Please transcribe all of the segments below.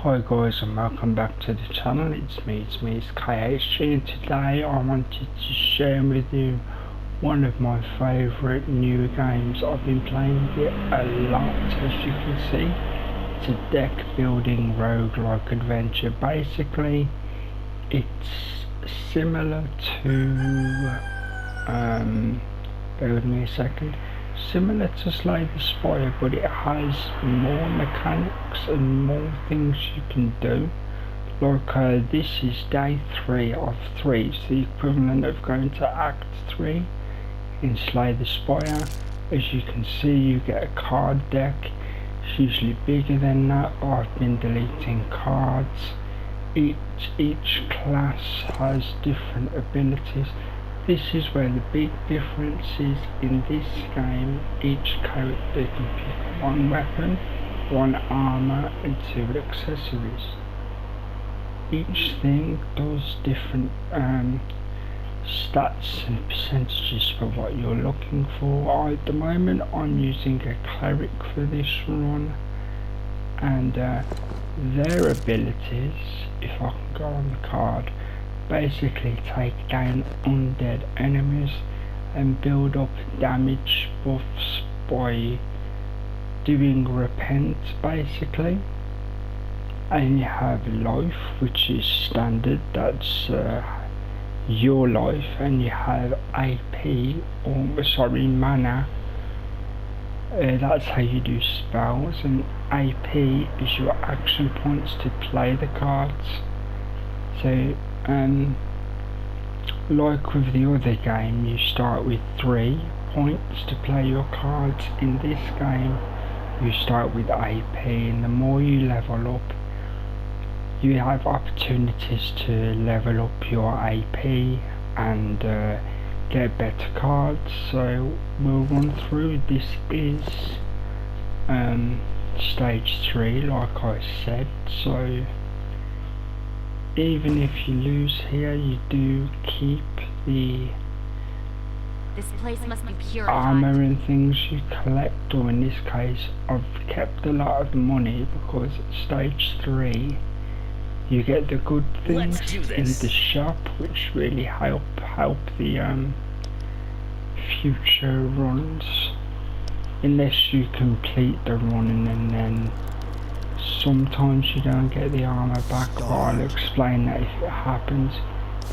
Hi guys and welcome back to the channel. It's me, it's KHG, and today I wanted to share with you one of my favourite new games. I've been playing it a lot, as you can see. It's a deck building roguelike adventure. Basically it's similar to bear with me a second, similar to Slay the Spire, but it has more mechanics and more things you can do. Like this is day 3 of 3, it's the equivalent of going to Act 3 in Slay the Spire. As you can see, you get a card deck. It's usually bigger than that. I've been deleting cards. Each class has different abilities. This is where the big difference is. In this game, each character can pick one weapon, one armor and 2 accessories. Each thing does different stats and percentages for what you're looking for. At the moment I'm using a Cleric for this run, and their abilities, if I can go on the card, basically take down undead enemies and build up damage buffs by doing repent basically. And you have life, which is standard, that's your life, and you have AP, or sorry, mana, that's how you do spells, and AP is your action points to play the cards. So like with the other game, you start with 3 points to play your cards. In this game you start with AP, and the more you level up, you have opportunities to level up your AP and get better cards. So we'll run through. This is stage 3, like I said, so even if you lose here, you do keep the place must be pure armor and things you collect, or in this case I've kept a lot of money because at stage 3 you get the good things in the shop, which really help the future runs, unless you complete the run and then sometimes you don't get the armor back, but I'll explain that if it happens.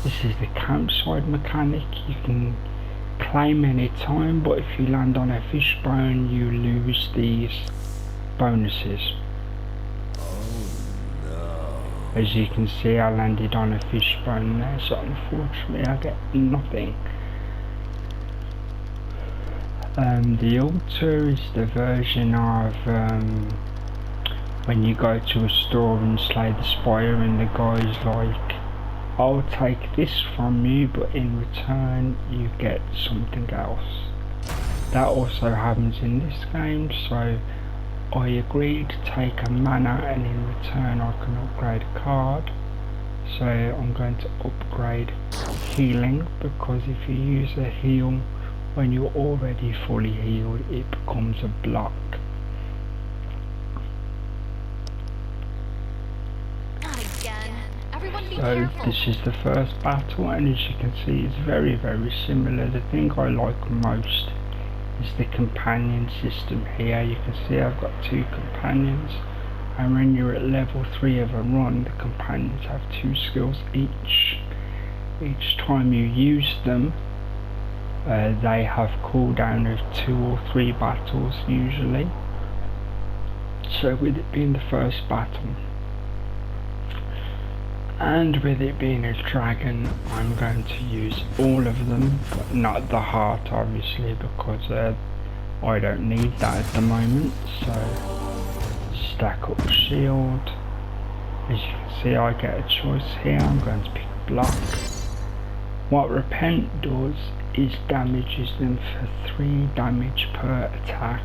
This is the campsite mechanic. You can claim any time, but if you land on a fishbone you lose these bonuses. As you can see, I landed on a fishbone there, so unfortunately I get nothing. The altar is the version of when you go to a store and Slay the Spire and the guy's like, I'll take this from you, but in return you get something else. That also happens in this game, so I agreed to take a mana, and in return I can upgrade a card. So I'm going to upgrade healing, because if you use a heal when you're already fully healed, it becomes a block. So this is the first battle, and as you can see it's very similar. The thing I like most is the companion system here. You can see I've got 2 companions, and when you're at level 3 of a run, the companions have 2 skills each. Each time you use them, they have cooldown of 2 or 3 battles usually. So with it being the first battle, and with it being a dragon, I'm going to use all of them, but not the heart obviously, because I don't need that at the moment. So stack up shield. As you can see, I get a choice here. I'm going to pick block. What repent does is damages them for 3 damage per attack.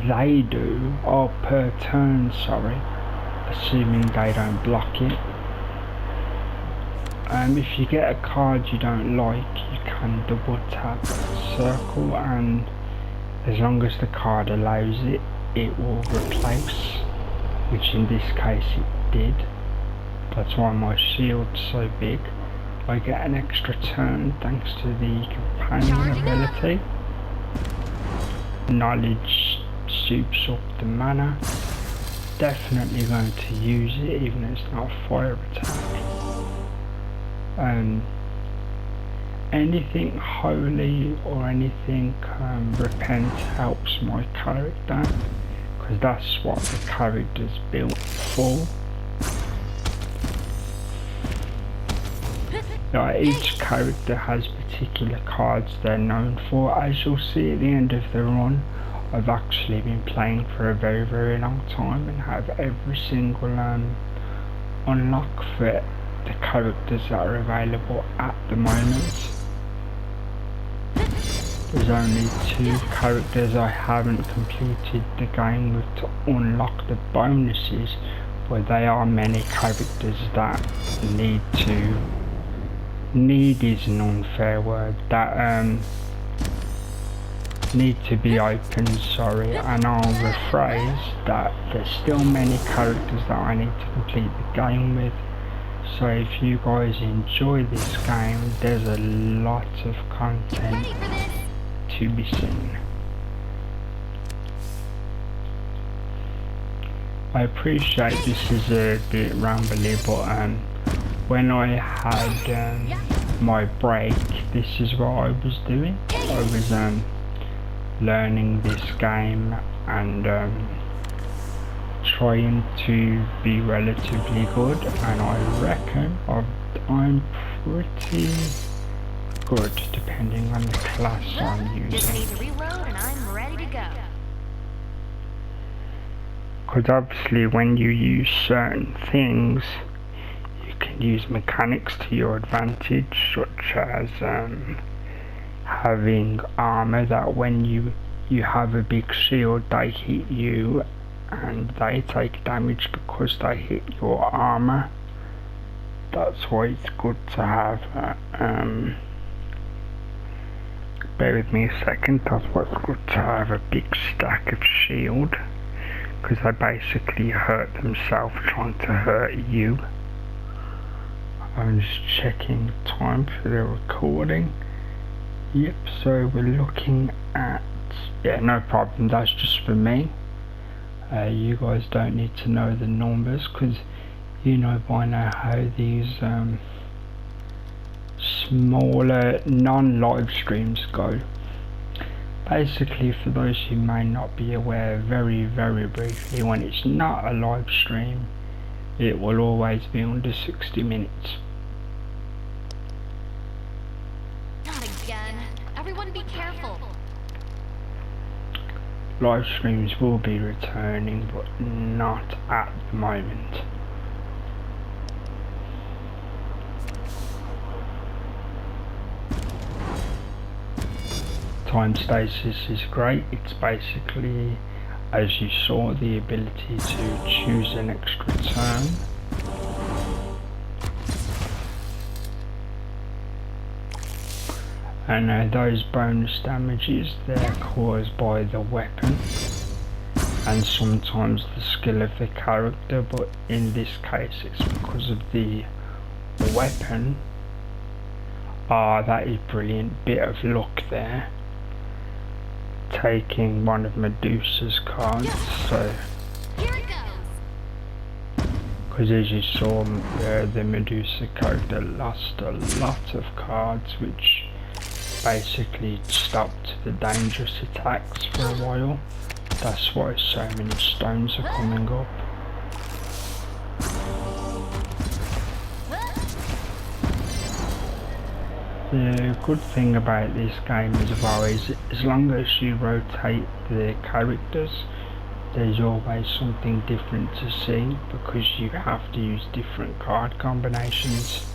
They do, or per turn, sorry, assuming they don't block it. If you get a card you don't like, you can double tap circle, and as long as the card allows it, it will replace which in this case it did. That's why my shield's so big. I get an extra turn thanks to the companion ability. Knowledge soups up the mana. Definitely going to use it even though it's not a fire attack. Anything holy or anything repent helps my character, because that's what the character's built for. Like, each character has particular cards they're known for. As you'll see at the end of the run, I've actually been playing for a very long time and have every single unlock for the characters that are available at the moment. There's only 2 characters I haven't completed the game with to unlock the bonuses, but there are many characters that need is an unfair word, that need to be opened, sorry, and I'll rephrase that there's still many characters that I need to complete the game with. So if you guys enjoy this game, there's a lot of content to be seen. I appreciate this is a bit rambly, but when I had my break, this is what I was doing. I was learning this game and trying to be relatively good, and I reckon I'm pretty good depending on the class I'm using. Just need to reload and I'm ready to go. Because obviously when you use certain things, you can use mechanics to your advantage, such as having armor that when you have a big shield, they hit you and they take damage because they hit your armor. That's why it's good to have bear with me a second. That's why it's good to have a big stack of shield, because they basically hurt themselves trying to hurt you. I'm just checking time for the recording. Yep, so we're looking at, yeah, no problem, that's just for me. You guys don't need to know the numbers, because you know by now how these smaller non-live streams go. Basically, for those who may not be aware, very briefly, when it's not a live stream, it will always be under 60 minutes. Not again. Everyone be careful. Live streams will be returning, but not at the moment. Time stasis is great. It's basically, as you saw, the ability to choose an extra turn. And those bonus damages, they're caused by the weapon and sometimes the skill of the character, but in this case it's because of the weapon. That is brilliant, bit of luck there. Taking one of Medusa's cards, so Here it goes. because as you saw, the Medusa character lost a lot of cards, which basically stopped the dangerous attacks for a while. That's why so many stones are coming up. The good thing about this game as well is, as long as you rotate the characters, there's always something different to see, because you have to use different card combinations.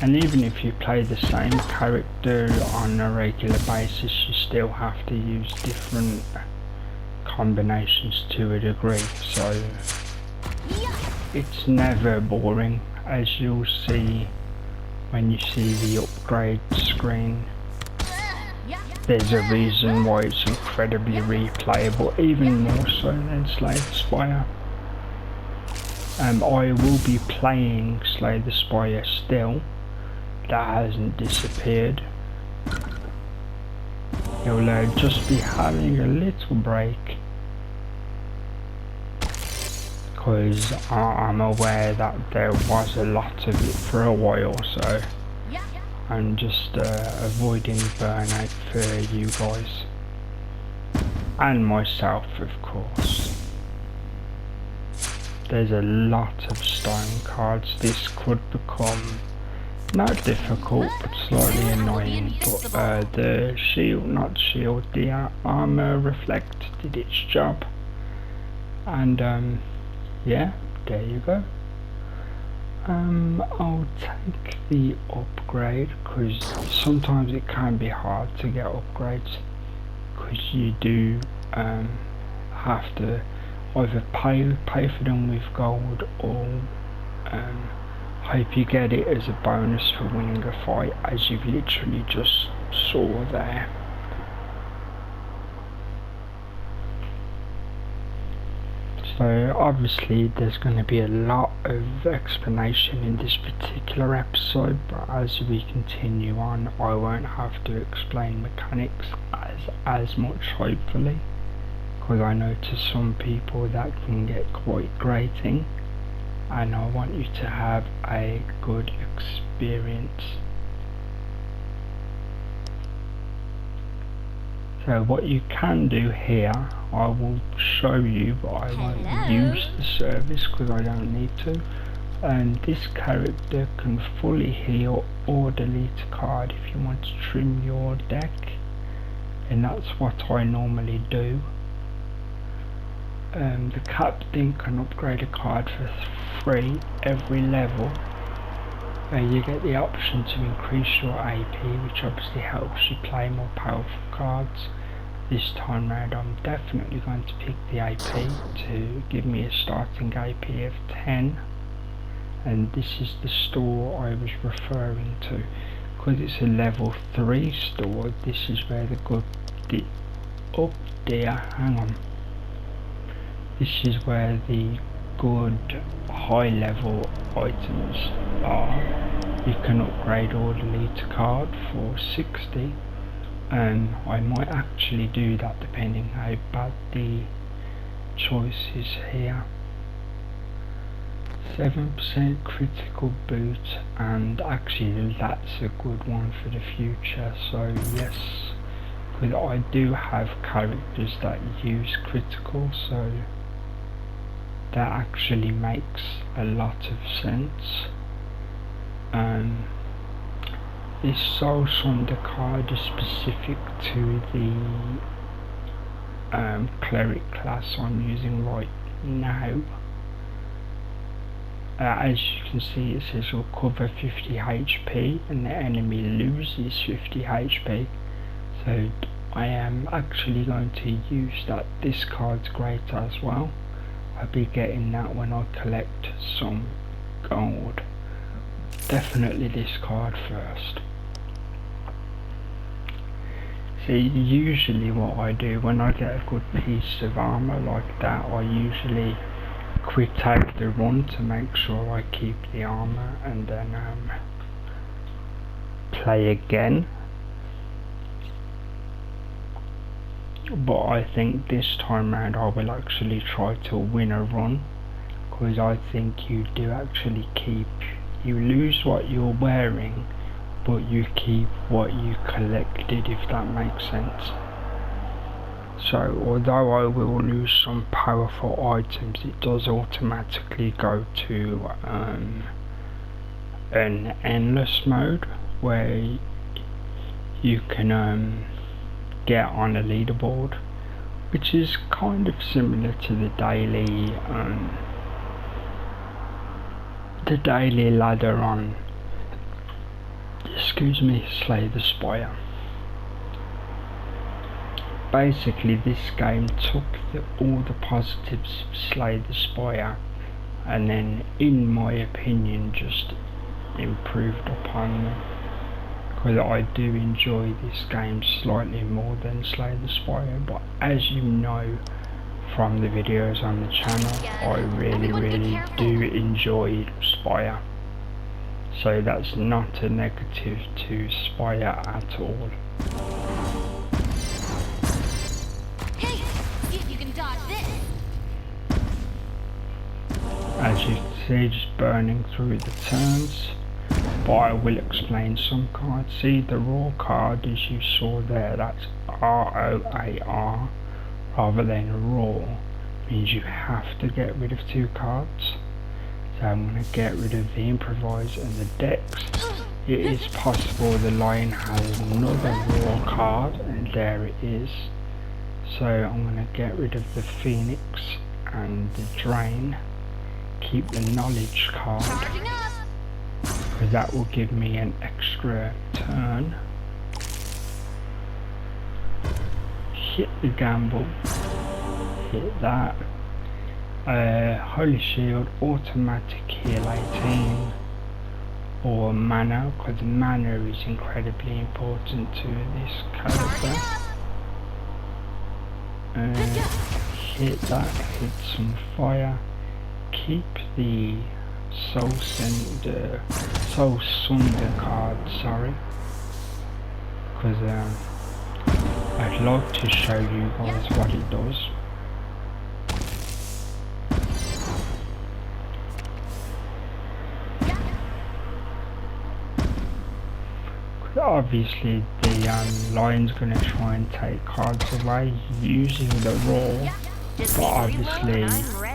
And even if you play the same character on a regular basis, you still have to use different combinations to a degree, so it's never boring, as you'll see when you see the upgrade screen. there's a reason why it's incredibly replayable, even more so than Slay the Spire. I will be playing Slay the Spire still. That hasn't disappeared. You'll just be having a little break, because I'm aware that there was a lot of it for a while, so I'm just avoiding burnout for you guys and myself, of course. There's a lot of stone cards. This could become not difficult but slightly annoying, but the shield, not shield, the armor reflect did its job, and yeah, there you go. I'll take the upgrade, because sometimes it can be hard to get upgrades, because you do have to either pay for them with gold, or hope you get it as a bonus for winning a fight, as you've literally just saw there. So obviously there's going to be a lot of explanation in this particular episode, but as we continue on I won't have to explain mechanics as much, hopefully, because I know to some people that can get quite grating, and I want you to have a good experience. So what you can do here, I will show you, but I won't use the service because I don't need to. And this character can fully heal or delete a card if you want to trim your deck, and that's what I normally do. The captain can upgrade a card for free every level. You get the option to increase your AP, which obviously helps you play more powerful cards. This time round I'm definitely going to pick the AP to give me a starting AP of 10, and this is the store I was referring to. Because it's a level 3 store, this is where this is where the good high level items are. You can upgrade or delete a card for 60, and I might actually do that depending how bad the choice is here. 7% critical boot, and actually that's a good one for the future, so yes, because I do have characters that use critical, so that actually makes a lot of sense. This Soul Sunder card is specific to the Cleric class I'm using right now. As you can see, it says recover 50 HP and the enemy loses 50 HP. So I am actually going to use that. This card's great as well. I'll be getting that when I collect some gold. Definitely this card first. See, usually what I do when I get a good piece of armor like that, I usually quick take the run to make sure I keep the armor, and then play again. But I think this time round I will actually try to win a run, because I think you do actually keep, you lose what you're wearing but you keep what you collected, if that makes sense. So although I will lose some powerful items, it does automatically go to an endless mode where you can get on a leaderboard, which is kind of similar to the daily ladder on, Slay the Spire. Basically this game took all the positives of Slay the Spire and then, in my opinion, just improved upon them, because I do enjoy this game slightly more than Slay the Spire, but as you know from the videos on the channel, I really do enjoy Spire. So that's not a negative to Spire at all. Hey, see if you can dodge this. As you can see, just burning through the turns. But I will explain some cards. See the raw card as you saw there, that's ROAR rather than raw, means you have to get rid of 2 cards. So I'm going to get rid of the improvise and the dex. It is possible the lion has another raw card, and there it is. So I'm going to get rid of the phoenix and the drain. Keep the knowledge card, because that will give me an extra turn. Hit the gamble, hit that. Holy shield, automatic heal 18, or mana, because mana is incredibly important to this character. Hit that, hit some fire. Keep the Soul Sunder card, sorry, because I'd like to show you guys what it does. Obviously the lion's going to try and take cards away using the raw, but obviously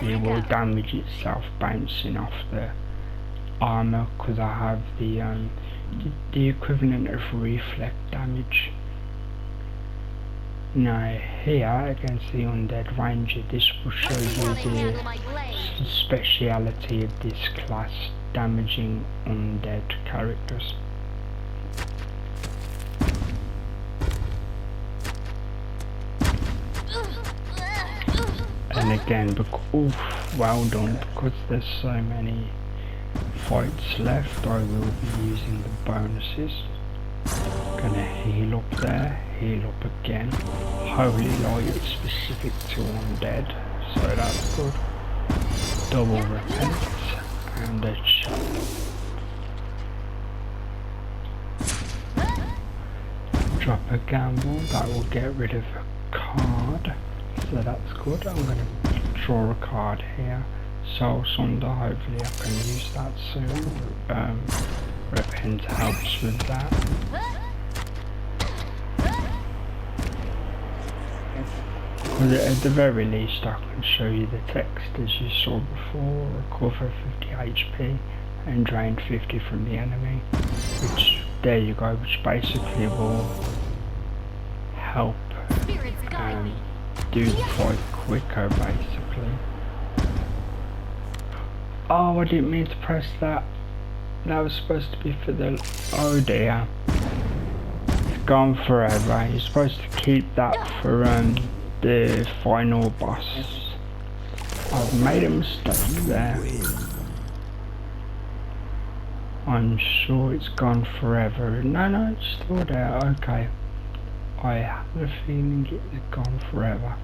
it will damage itself bouncing off the armor, because I have the equivalent of reflect damage. Now here against the undead ranger, this will show you the speciality of this class, damaging undead characters. And again, well done, because there's so many fights left, I will be using the bonuses. Gonna heal up there, heal up again. Holy light specific to undead, so that's good. Double repent and a shot. Drop a gamble, that will get rid of a card. So that's good. I'm going to draw a card here. Soul Sunder, hopefully I can use that soon. Repent helps with that. Because at the very least I can show you the text as you saw before. Recover 50 HP and drain 50 from the enemy. Which, there you go, which basically will help do the fight quicker, basically. Oh, I didn't mean to press that. That was supposed to be for the... oh dear. It's gone forever. You're supposed to keep that for the final boss. I've made a mistake there. I'm sure it's gone forever. No, it's still there. Okay. I have a feeling it's gone forever.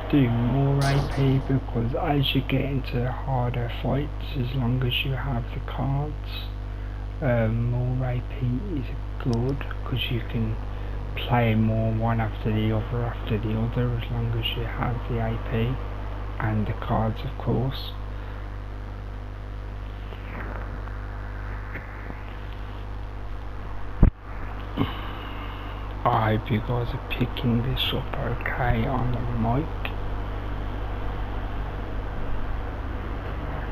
Do more AP, because as you get into harder fights, as long as you have the cards, more AP is good, because you can play more one after the other as long as you have the AP and the cards, of course. I hope you guys are picking this up okay on the mic.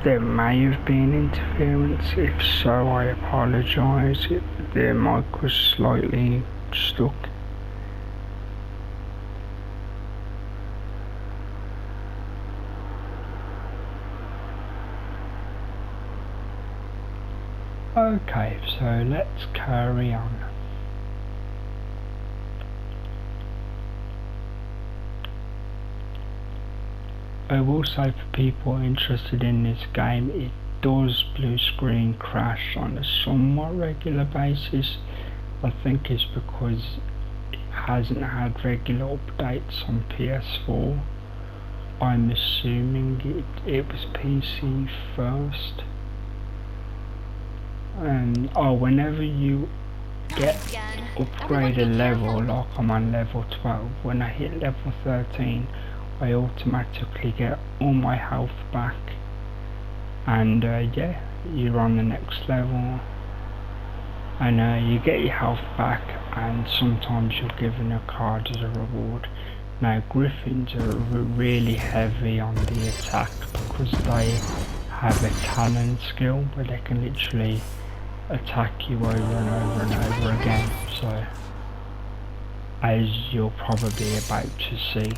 There may have been interference, if so I apologise. The mic was slightly stuck. Okay, so let's carry on. I will say, for people interested in this game, it does blue screen crash on a somewhat regular basis. I think it's because it hasn't had regular updates on PS4. I'm assuming it was PC first. And whenever you get upgrade a level, like I'm on level 12, when I hit level 13 I automatically get all my health back, and yeah, you're on the next level, and you get your health back, and sometimes you're given a card as a reward. Now Griffins are really heavy on the attack because they have a talent skill where they can literally attack you over and over and over again, so as you're probably about to see.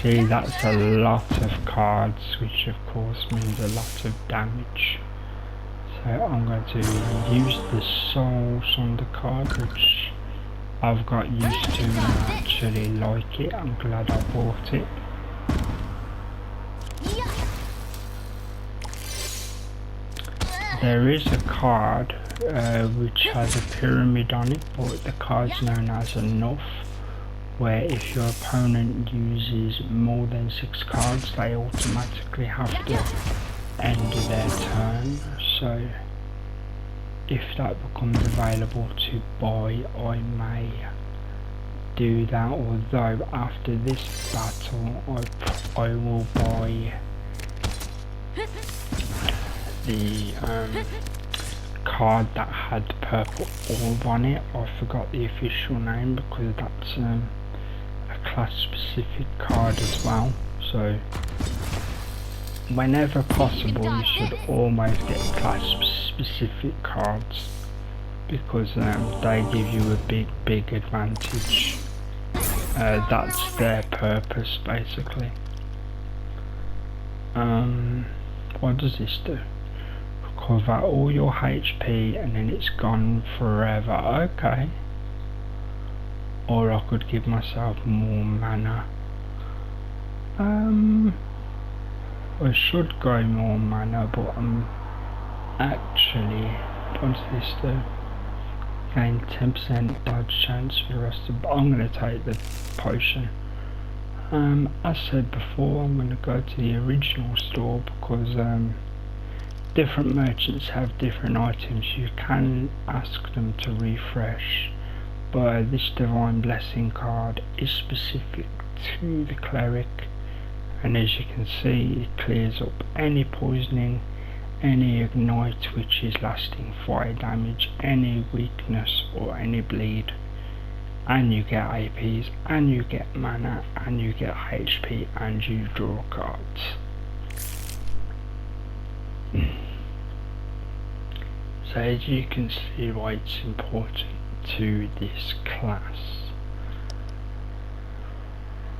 See, that's a lot of cards, which of course means a lot of damage. So I'm going to use the souls on the card, which I've got used to and I actually like it. I'm glad I bought it. There is a card which has a pyramid on it, but the card's known as enough, where if your opponent uses more than 6 cards they automatically have to end their turn. So if that becomes available to buy, I may do that, although after this battle I will buy the card that had purple orb on it. I forgot the official name because that's a class specific card as well, so whenever possible you should almost get class specific cards because they give you a big advantage. That's their purpose basically. What does this do? Recover all your HP and then it's gone forever. Okay. Or I could give myself more mana. I should go more mana, but I'm actually, what does this do? Gain 10% dodge chance for the rest of, but I'm going to take the potion. As said before, I'm going to go to the original store because different merchants have different items. You can ask them to refresh, but this Divine Blessing card is specific to the Cleric, and as you can see it clears up any poisoning, any ignite which is lasting fire damage, any weakness or any bleed, and you get APs and you get mana and you get HP and you draw cards. So as you can see why it's important to this class.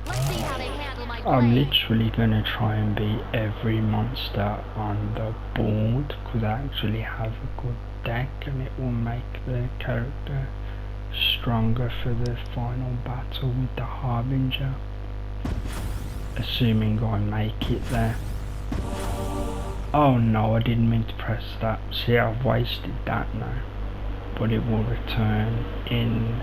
Let's see how they handle my I'm blade. literally going to try and beat every monster on the board because I actually have a good deck and it will make the character stronger for the final battle with the Harbinger, assuming I make it there. Oh no, I didn't mean to press that. See, I've wasted that now, but it will return in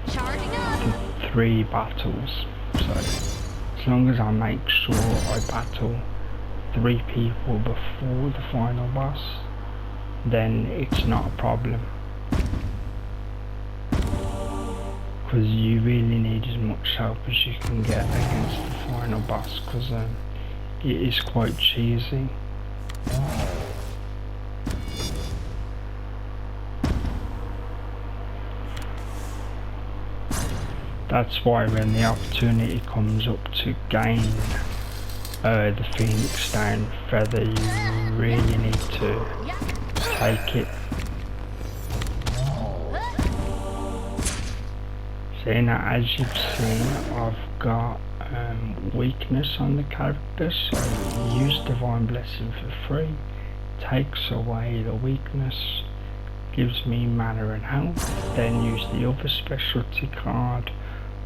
Charging up. 3 battles. So as long as I make sure I battle 3 people before the final boss, then it's not a problem. Because you really need as much help as you can get against the final boss, because it is quite cheesy. That's why when the opportunity comes up to gain the Phoenix Down feather, you really need to take it. So now, as you've seen, I've got weakness on the character, so use Divine Blessing for free, takes away the weakness, gives me mana and health, then use the other specialty card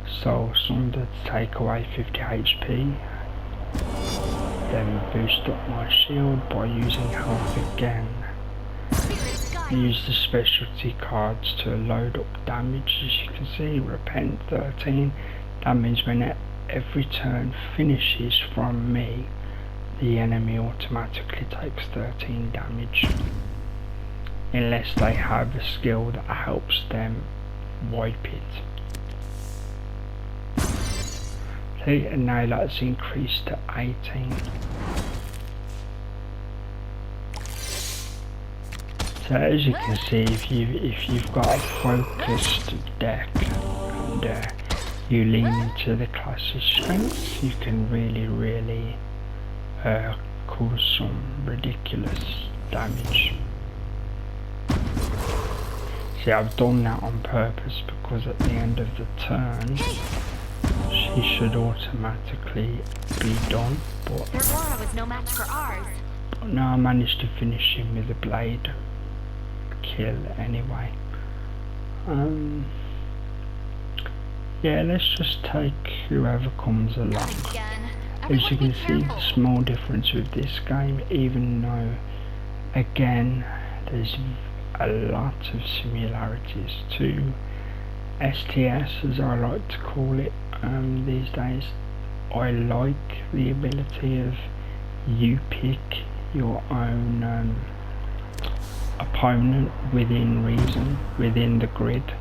Soul Sunder to take away 50 HP. Then boost up my shield by using health again. Use the specialty cards to load up damage. As you can see, Repent 13. That means when every turn finishes from me, the enemy automatically takes 13 damage. Unless they have a skill that helps them wipe it. See, and now that's increased to 18. So as you can see, if you've got a focused deck and you lean into the class's strengths, you can really cause some ridiculous damage. See, I've done that on purpose because at the end of the turn, she should automatically be done. But their aura was no match for ours. But no, I managed to finish him with a blade kill anyway. Yeah, let's just take whoever comes along. As you can see, the small difference with this game, even though again there's a lot of similarities to STS, as I like to call it these days. I like the ability of you pick your own opponent within reason, within the grid.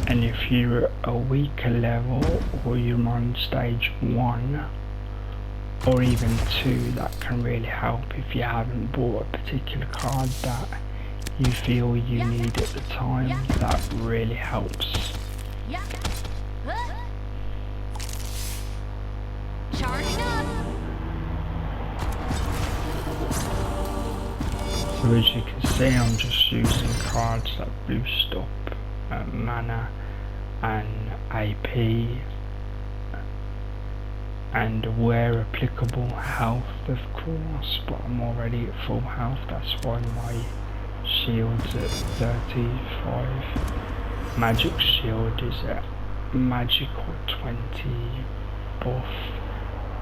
And if you're a weaker level or you're on stage 1 or even 2, that can really help if you haven't bought a particular card that you feel you need at the time. That really helps. Charging up. So as you can see, I'm just using cards that boost up mana and AP, and where applicable health of course, but I'm already at full health, that's why my shield's at 35. Magic shield is at magical 20 buff,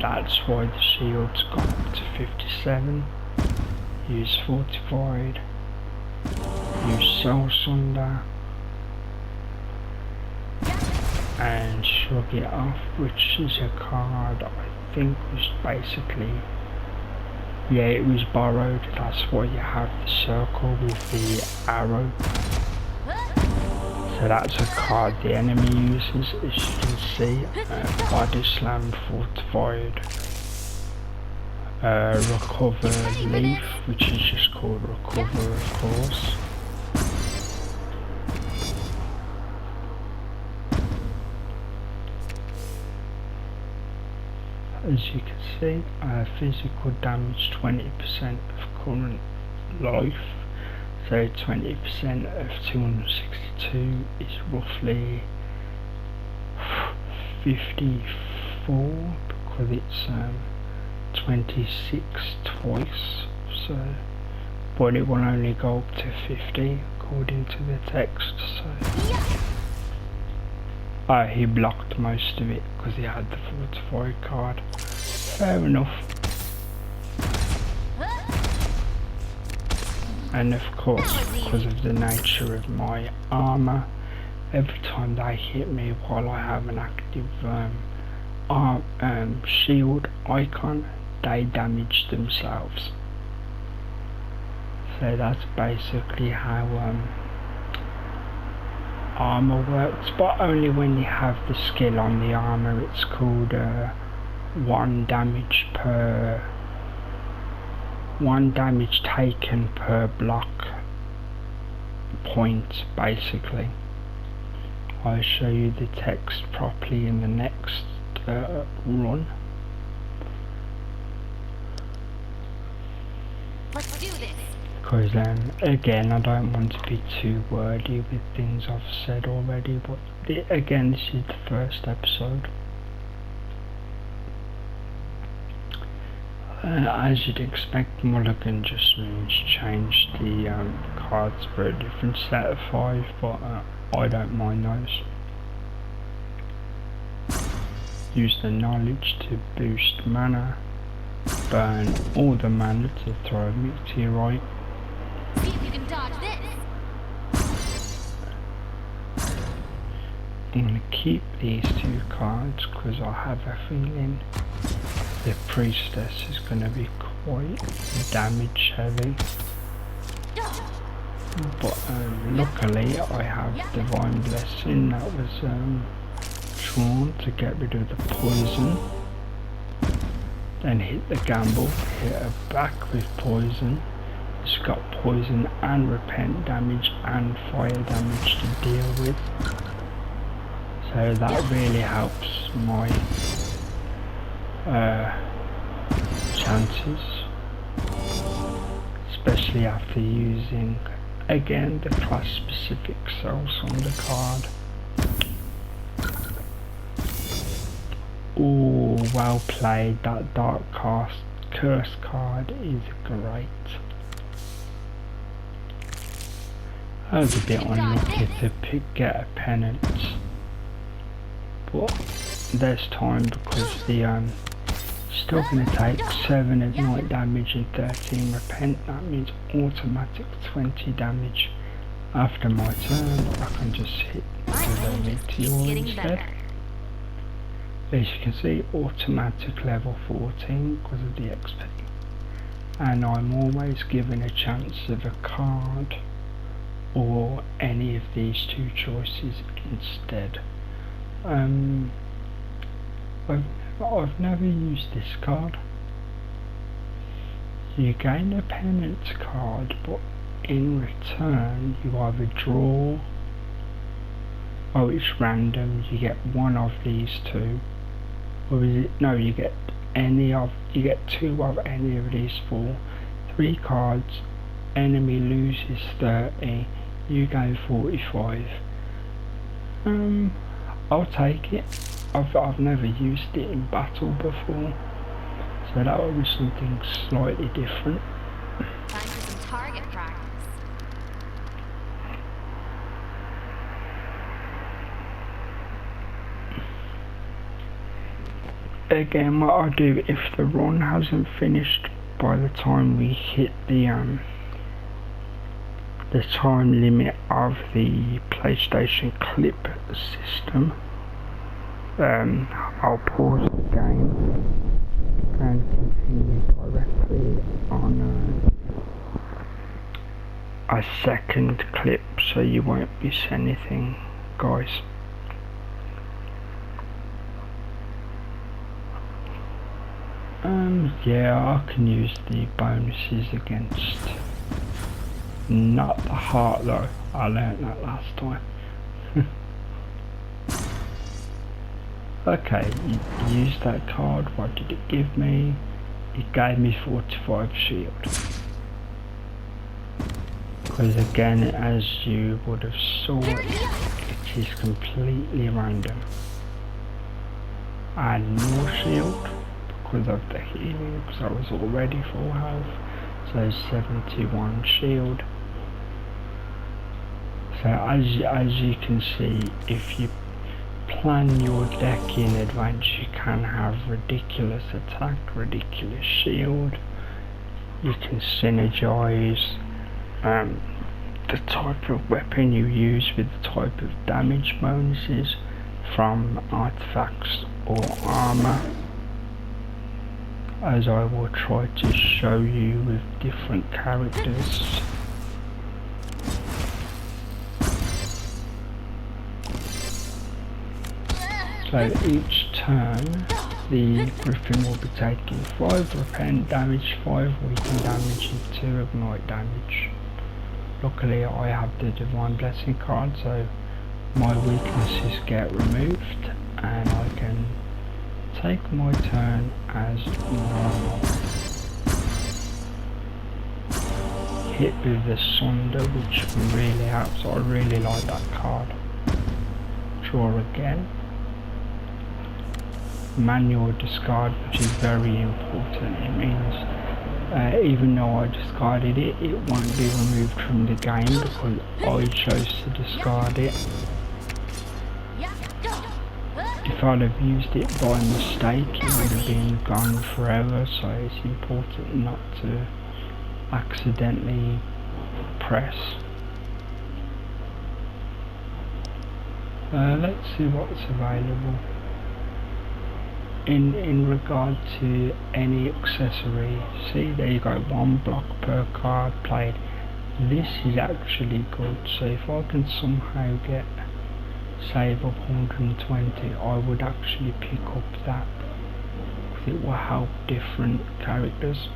that's why the shield's gone up to 57. Use Fortified, use Soul Sunder, and Shrug It Off, which is a card I think was basically, yeah, it was borrowed, that's why you have the circle with the arrow. So that's a card the enemy uses, as you can see. Body Slam, Fortified, Recover Leaf, which is just called Recover of course. As you can see, physical damage 20% of current life, so 20% of 262 is roughly 54 because it's 26 twice, so, but it will only go up to 50 according to the text, so. He blocked most of it because he had the Fortified card. Fair enough. And of course, because of the nature of my armor, every time they hit me while I have an active shield icon, they damage themselves. So that's basically how armor works, but only when you have the skill on the armor. It's called 1 damage taken per block point, basically. I'll show you the text properly in the next run. Let's do this. Because again, I don't want to be too wordy with things I've said already, but again, this is the first episode. As you'd expect, Mulligan just means change the cards for a different set of 5, but I don't mind those. Use the knowledge to boost mana. Burn all the mana to throw a meteorite. See if you can dodge this. I'm going to keep these 2 cards because I have a feeling the priestess is going to be quite damage heavy. But luckily I have Divine Blessing that was drawn to get rid of the poison. Then hit the gamble, hit her back with poison. It's got poison and repent damage and fire damage to deal with. So that really helps my chances. Especially after using again the class specific cells on the card. Oh, well played. That Dark Curse card is great. I was a bit unlucky to get a pennant, but there's time because the still going to take 7 ignite damage and 13 repent. That means automatic 20 damage. After my turn I can just hit the meteor instead. As you can see, automatic level 14 because of the XP, and I'm always given a chance of a card or any of these 2 choices instead. I've never used this card. You gain a penance card, but in return you either draw, oh it's random, you get one of these 2, or is it, no, you get 2 of any of these 4. 3 cards, enemy loses 30, you gain 45. I'll take it. I've never used it in battle before, so that will be something slightly different. Time for some target practice. Again, what I'll do if the run hasn't finished by the time we hit the time limit of the PlayStation clip system, I'll pause the game and continue directly on a second clip, so you won't miss anything, guys. Yeah, I can use the bonuses against, not the heart though, I learned that last time. Okay, you used that card, what did it give me? It gave me 45 shield. Because again, as you would have saw, it is completely random. And more shield because of the healing, because I was already full health. So 71 shield. So as you can see, if you plan your deck in advance, you can have ridiculous attack, ridiculous shield. You can synergize the type of weapon you use with the type of damage bonuses from artifacts or armor, as I will try to show you with different characters. So each turn the Griffin will be taking 5 repent damage, 5 weaken damage and 2 ignite damage. Luckily I have the Divine Blessing card, so my weaknesses get removed and I can take my turn as normal. Hit with the Sunder, which really helps. I really like that card. Draw again. Manual discard, which is very important. It means even though I discarded it, it won't be removed from the game because I chose to discard it. if I'd have used it by mistake, it would have been gone forever, so it's important not to accidentally press. Let's see what's available. In regard to any accessory, see there you go, 1 block per card played. This is actually good, so if I can somehow get save of 120, I would actually pick up that, because it will help different characters.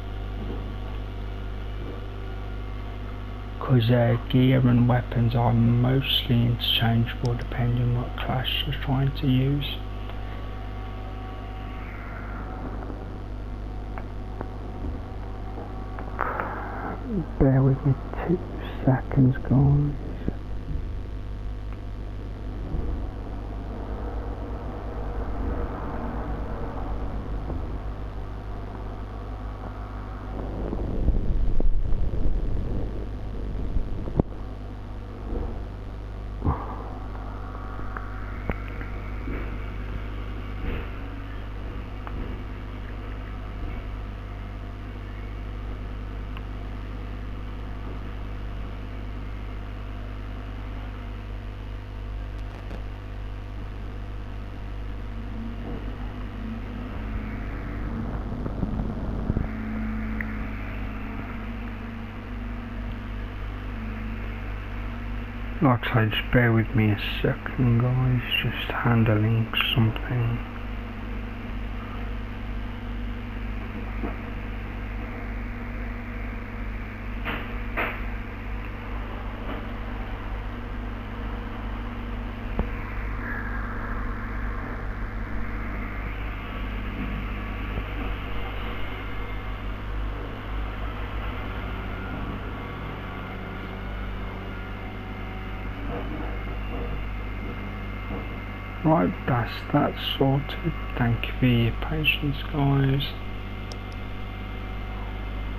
Because gear and weapons are mostly interchangeable depending on what class you're trying to use. Bear with me 2 seconds, guys. Like I say, just bear with me a second, guys, just handling something. Right, that's that sorted. Thank you for your patience, guys.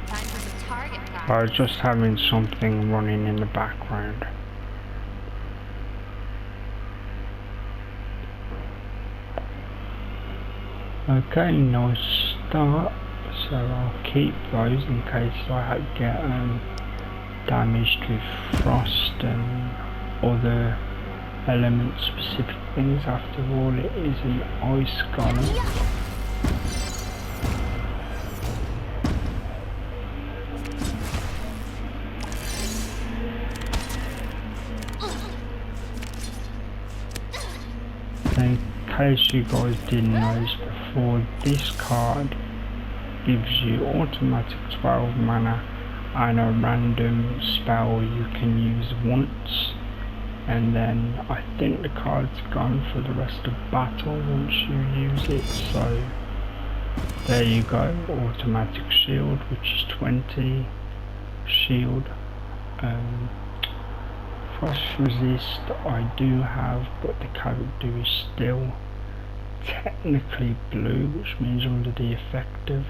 Time for some target practice. I was just having something running in the background. Okay, nice start. So I'll keep those in case I get damaged with frost and other element specific things. After all, it is an ice golem. In case you guys didn't know this before, this card gives you automatic 12 mana and a random spell you can use once, and then I think the card's gone for the rest of battle once you use it. So there you go, automatic shield, which is 20 shield. Frost resist I do have, but the character is still technically blue, which means under the effect of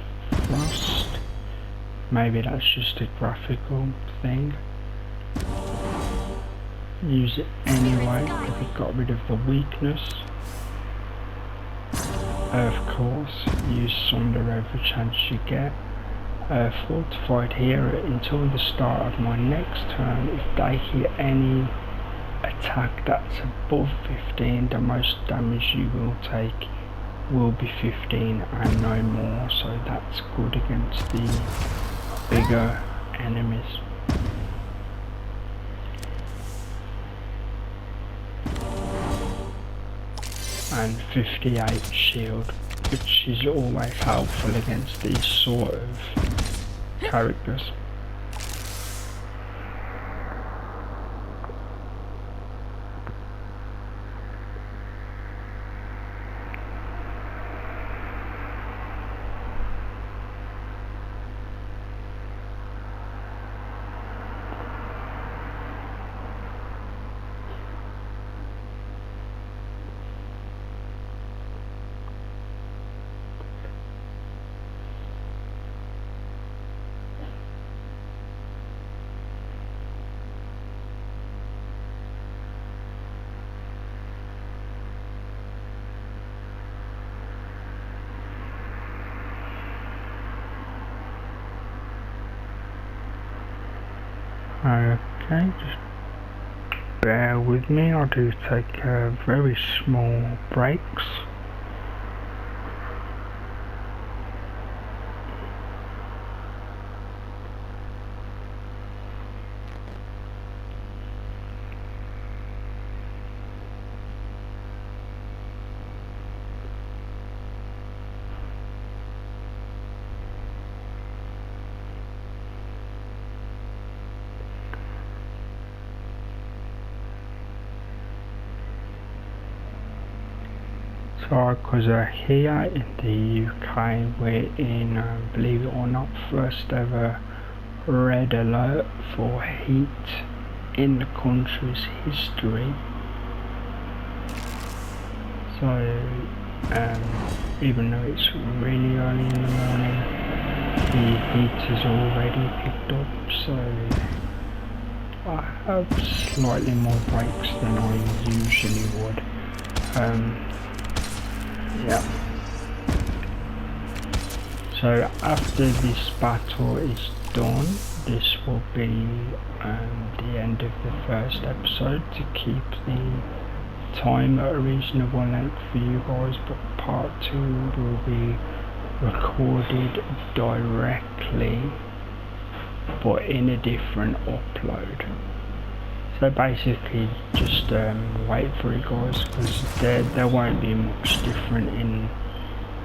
frost. Maybe that's just a graphical thing. Use it anyway if it got rid of the weakness. Of course, use Sunder every chance you get. Fortified here until the start of my next turn. If they hit any attack that's above 15, the most damage you will take will be 15 and no more, so that's good against the bigger enemies. And 58 shield, which is always helpful against these sort of characters. Okay, just bear with me, I do take very small breaks. So, because here in the UK we're in, believe it or not, first ever red alert for heat in the country's history. So, even though it's really early in the morning, the heat has already picked up, so I have slightly more breaks than I usually would. Yeah. So after this battle is done, this will be the end of the first episode to keep the time at a reasonable length for you guys, but part 2 will be recorded directly but in a different upload. So basically just wait for it, guys, because there won't be much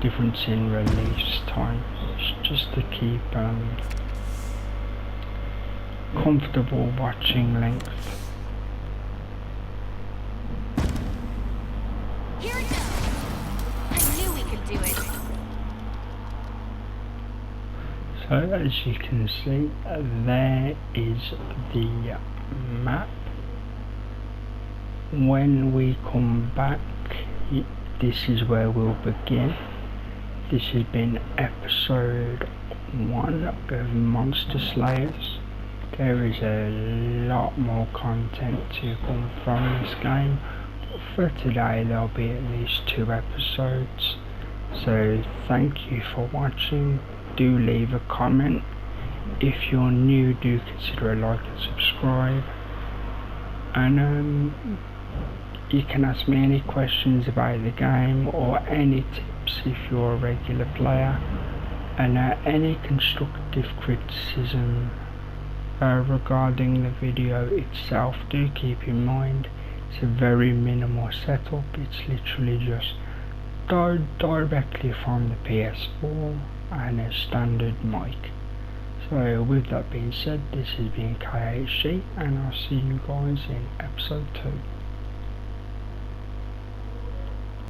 difference in release time. It's just to keep comfortable watching length. Here it goes. I knew we could do it. So as you can see, there is the map. When we come back, this is where we'll begin. This has been episode 1 of Monster Slayers. There is a lot more content to come from this game, but for today there'll be at least 2 episodes. So thank you for watching. Do leave a comment. If you're new, do consider a like and subscribe. And you can ask me any questions about the game or any tips if you're a regular player, and any constructive criticism regarding the video itself, do keep in mind it's a very minimal setup. It's literally just directly from the PS4 and a standard mic. So with that being said, this has been KHG, and I'll see you guys in episode 2.